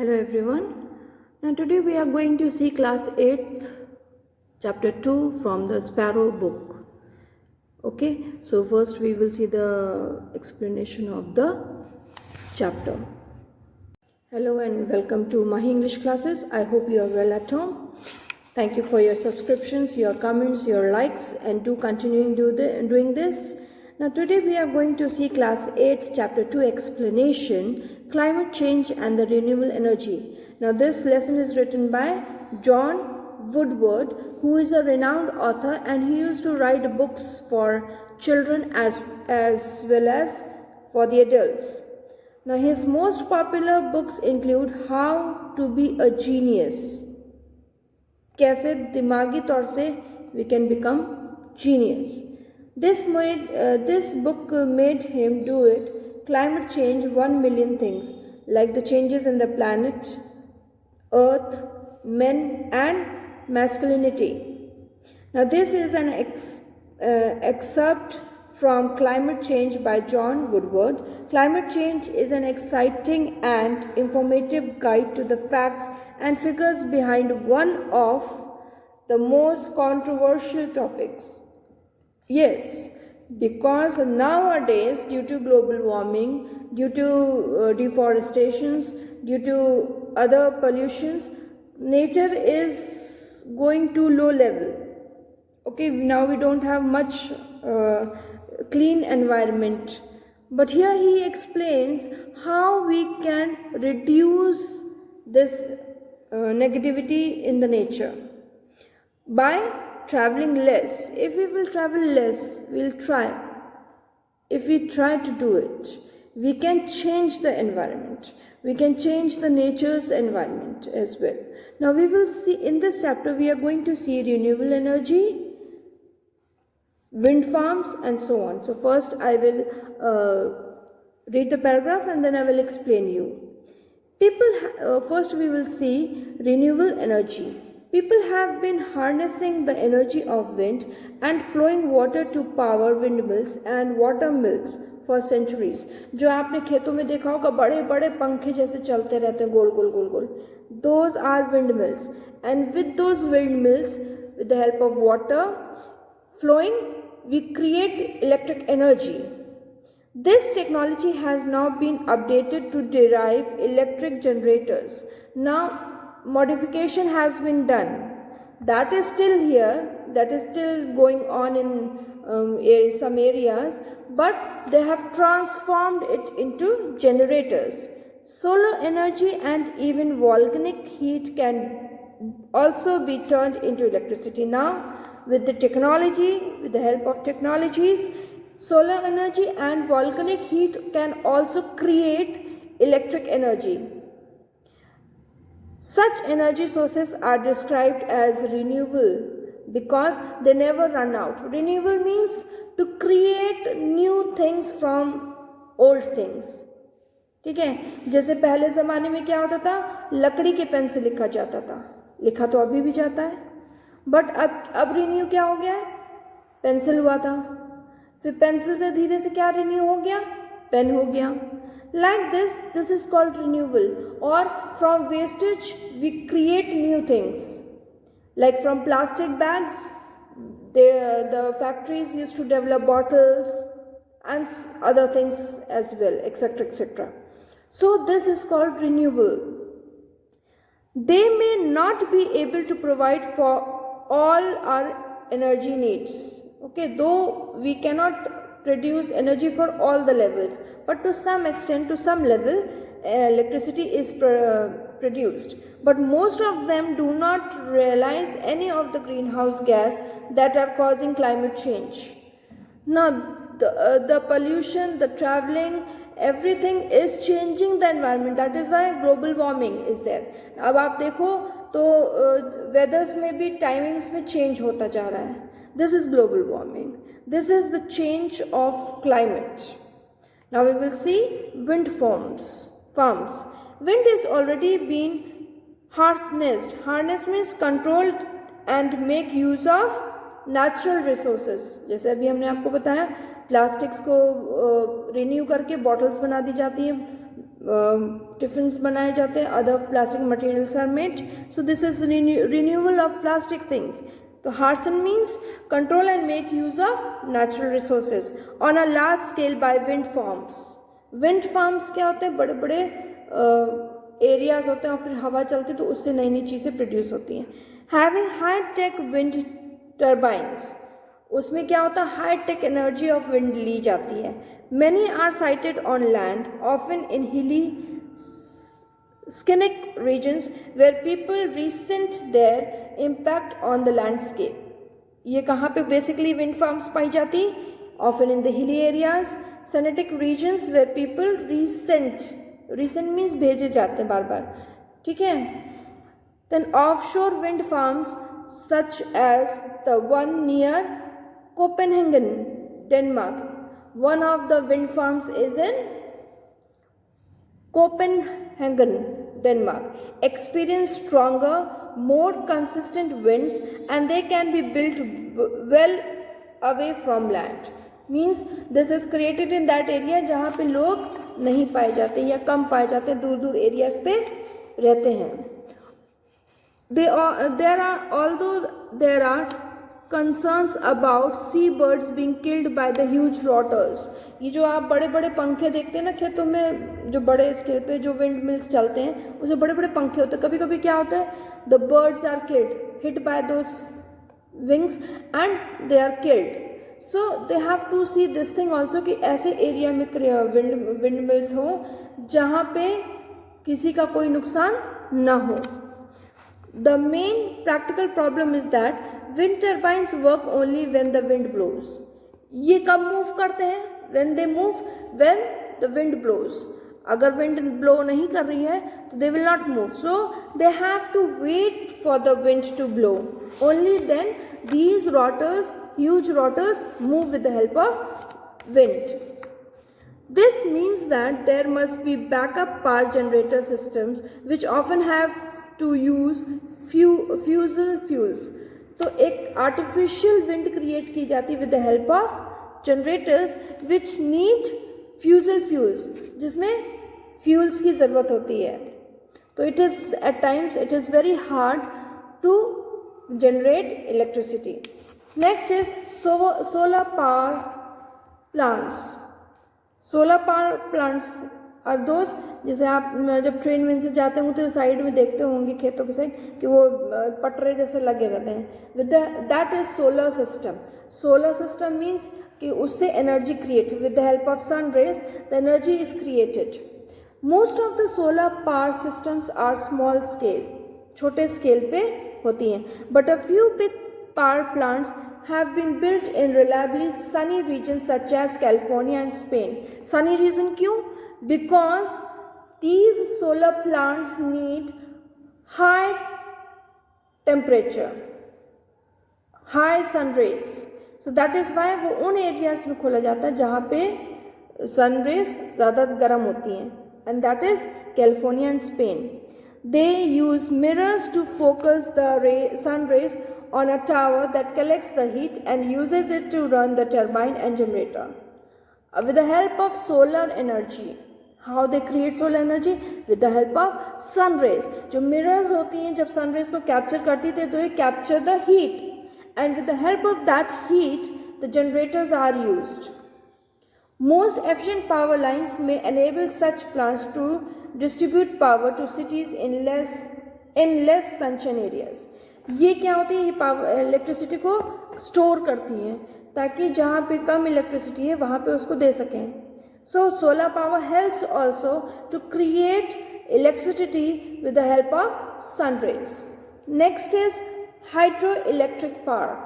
Hello everyone. Now today we are going to see class 8th chapter 2 from the Sparrow book. Okay, so first we will see the explanation of the chapter. Hello and welcome to my English classes. I hope you are well at home. Thank you for your subscriptions, your comments, your likes, and to continuing doing this. Now today we are going to see class 8 chapter 2 explanation, climate change and the renewable energy. Now this lesson is written by John Woodward, who is a renowned author, and he used to write books for children as well as for the adults. Now his most popular books include How to be a Genius, कैसे दिमागी तौर से we can become genius. This book made him do it. Climate change, 1 million things, like the changes in the planet, earth, men and masculinity. Now this is an excerpt from Climate Change by John Woodward. Climate change is an exciting and informative guide to the facts and figures behind one of the most controversial topics. Yes, because nowadays, due to global warming, due to deforestations, due to other pollutions, nature is going to low level. Okay, now we don't have much clean environment. But here he explains how we can reduce this negativity in the nature by traveling less. If we will travel less, we'll try. If we try to do it, we can change the environment. We can change the nature's environment as well. Now we will see in this chapter, we are going to see renewable energy, wind farms and so on. So first I will read the paragraph and then I will explain you. First we will see renewable energy. People have been harnessing the energy of wind and flowing water to power windmills and water mills for centuries. जो आपने खेतों में देखा होगा बड़े बड़े पंखे जैसे चलते रहते हैं गोल गोल गोल गोल. Those are windmills, and with those windmills, with the help of water flowing, we create electric energy. This technology has now been updated to derive electric generators. Now modification has been done. That is still here, that is still going on in some areas, but they have transformed it into generators. Solar energy and even volcanic heat can also be turned into electricity. Now with the technology, with the help of technologies, solar energy and volcanic heat can also create electric energy. Such energy sources are described as renewable because they never run out. Renewable means to create new things from old things. ठीक है, जैसे पहले ज़माने में क्या होता था, लकड़ी के पेन से लिखा जाता था, लिखा तो अभी भी जाता है, बट अब रिन्यू क्या हो गया है, पेंसिल हुआ था, फिर पेंसिल से धीरे से क्या रिन्यू हो गया, पेन हो गया. Like this is called renewable. Or from wastage we create new things. Like from plastic bags, the factories used to develop bottles and other things as well, etc., etc. So this is called renewable. They may not be able to provide for all our energy needs. Okay, though we cannot produce energy for all the levels, but to some extent, to some level, electricity is produced. But most of them do not realize any of the greenhouse gas that are causing climate change. Now the pollution, the traveling, everything is changing the environment. That is why global warming is there. अब आप देखो तो weathers में भी timings में change होता जा रहा है. This is global warming. This is the change of climate. Now we will see wind farms. Wind is already been harnessed. Harness means controlled and make use of natural resources. जैसे अभी हमने आपको बताया plastics को renew करके bottles बना दी जाती हैं, टिफिन्स बनाए जाते हैं, other plastic materials are made. So this is renewal of plastic things. तो हार्सन means control and make use of natural resources on a large scale by wind farms. Wind farms क्या होते हैं? बड़े बड़े एरियाज होते हैं और फिर हवा चलती है तो उससे नई नई चीज़ें प्रोड्यूस होती हैं. Having high tech wind turbines, उसमें क्या होता है? High tech energy of wind ली जाती है. Many are sited on land, often in hilly scenic regions where people resent their impact on the landscape. ये कहाँ पे बेसिकली विंड फार्म्स पाई जाती? Often in the hilly areas, scenic regions where people resent means भेजे जाते हैं बार बार, ठीक है. Then offshore wind farms such as the one near Copenhagen, Denmark. One of the wind farms is in Copenhagen, Denmark. Experience stronger, more consistent winds and they can be built well away from land. Means this is created in that area जहाँ पे लोग नहीं पाए जाते या कम पाए जाते, दूर दूर एरियाज पे रहते हैं. There are concerns about seabirds being killed by the huge rotters. ये जो आप बड़े बड़े पंखे देखते हैं ना खेतों में, जो बड़े स्केल पे जो विंड मिल्स चलते हैं उसमें बड़े बड़े पंखे होते हैं. कभी कभी क्या होता है? The birds are killed, hit by those wings and they are killed. So they have to see this thing also कि ऐसे एरिया में विंड मिल्स हो जहाँ पे किसी का कोई नुकसान ना हो. The main practical problem is that wind turbines work only when the wind blows. ये कब मूव करते हैं? When they move when the wind blows. अगर wind blow नहीं कर रही है तो they will not move. So they have to wait for the wind to blow. Only then these rotors, huge rotors, move with the help of wind. This means that there must be backup power generator systems which often have to use fossil fuels. तो एक artificial wind create की जाती है with the help of generators which need fossil fuels, जिसमें fuels की ज़रूरत होती है. तो it is at times it is very hard to generate electricity. Next is solar power plants. Solar power plants और दोस्त, जैसे आप जब ट्रेन में से जाते होंगे तो साइड में देखते होंगे खेतों के साइड कि वो पटरे जैसे लगे रहते हैं. With that is solar system. Solar system means कि उससे energy create with the help of sun rays the energy is created. Most of the solar power systems are small scale, छोटे स्केल पे होती हैं. But a few big power plants have been built in reliably sunny regions such as California and Spain. Sunny region क्यों? Because these solar plants need high temperature, high sun rays. So that is why वो उन areas में खोला जाता है जहाँ पे sun rays ज़्यादा गर्म होती हैं, and that is California and Spain. They use mirrors to focus the sun rays on a tower that collects the heat and uses it to run the turbine and generator. With the help of solar energy, how they create solar energy? With the help of sun rays. जो mirrors होती हैं जब sun rays को capture करती थी तो ये capture the heat, and with the help of that heat the generators are used. Most efficient power lines may enable such plants to distribute power to cities in less sunshine areas. ये क्या होती है? ये power electricity को store करती हैं ताकि जहाँ पे कम इलेक्ट्रिसिटी है वहाँ पे उसको दे सकें. So solar power helps also to create electricity with the help of sun rays. Next is hydro electric power.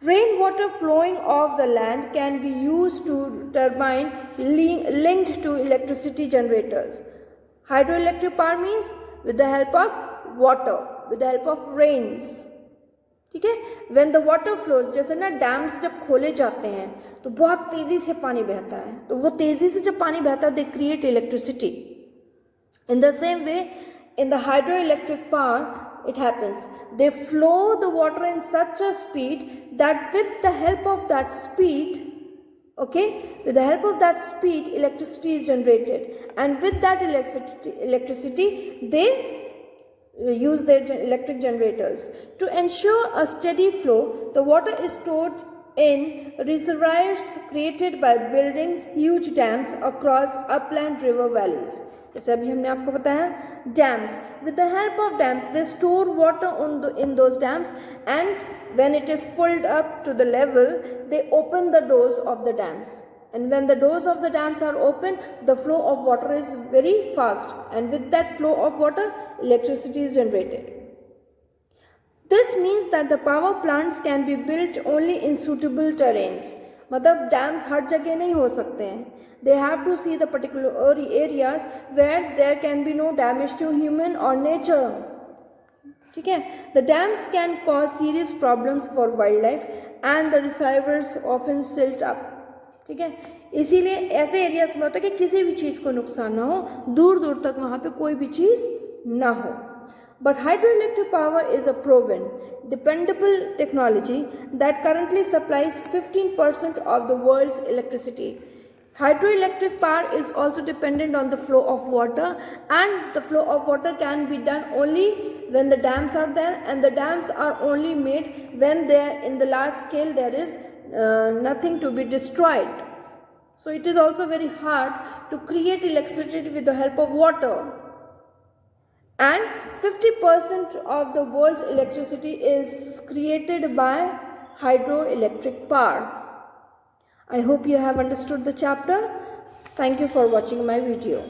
Rainwater flowing off the land can be used to turbine linked to electricity generators. Hydroelectric power means with the help of water, with the help of rains. ठीक है. When the water flows, जैसे ना dams जब खोले जाते हैं तो बहुत तेजी से पानी बहता है, तो वो तेजी से जब पानी बहता है they create electricity. In the same way, in the hydroelectric power it happens. They flow the water in such a speed that with the help of that speed Okay, with the help of that speed, electricity is generated, and with that electricity they use their electric generators. To ensure a steady flow, the water is stored in reservoirs created by buildings huge dams across upland river valleys. जैसे अभी हमने आपको बताया, dams. With the help of dams, they store water in those dams, and when it is filled up to the level, they open the doors of the dams. And when the doors of the dams are open, the flow of water is very fast, and with that flow of water, electricity is generated. This means that the power plants can be built only in suitable terrains. मतलब dams हर जगह नहीं हो सकते हैं. They have to see the particular areas where there can be no damage to human or nature. ठीक है. The dams can cause serious problems for wildlife and the reservoirs often silt up. ठीक है. इसीलिए ऐसे areas में होता है कि किसी भी चीज़ को नुकसान ना हो, दूर दूर तक वहाँ पे कोई भी चीज़ ना हो. But hydroelectric power is a proven, dependable technology that currently supplies 15% of the world's electricity. Hydroelectric power is also dependent on the flow of water, and the flow of water can be done only when the dams are there, and the dams are only made when there in the large scale there is nothing to be destroyed. So it is also very hard to create electricity with the help of water. And 50% of the world's electricity is created by hydroelectric power. I hope you have understood the chapter. Thank you for watching my video.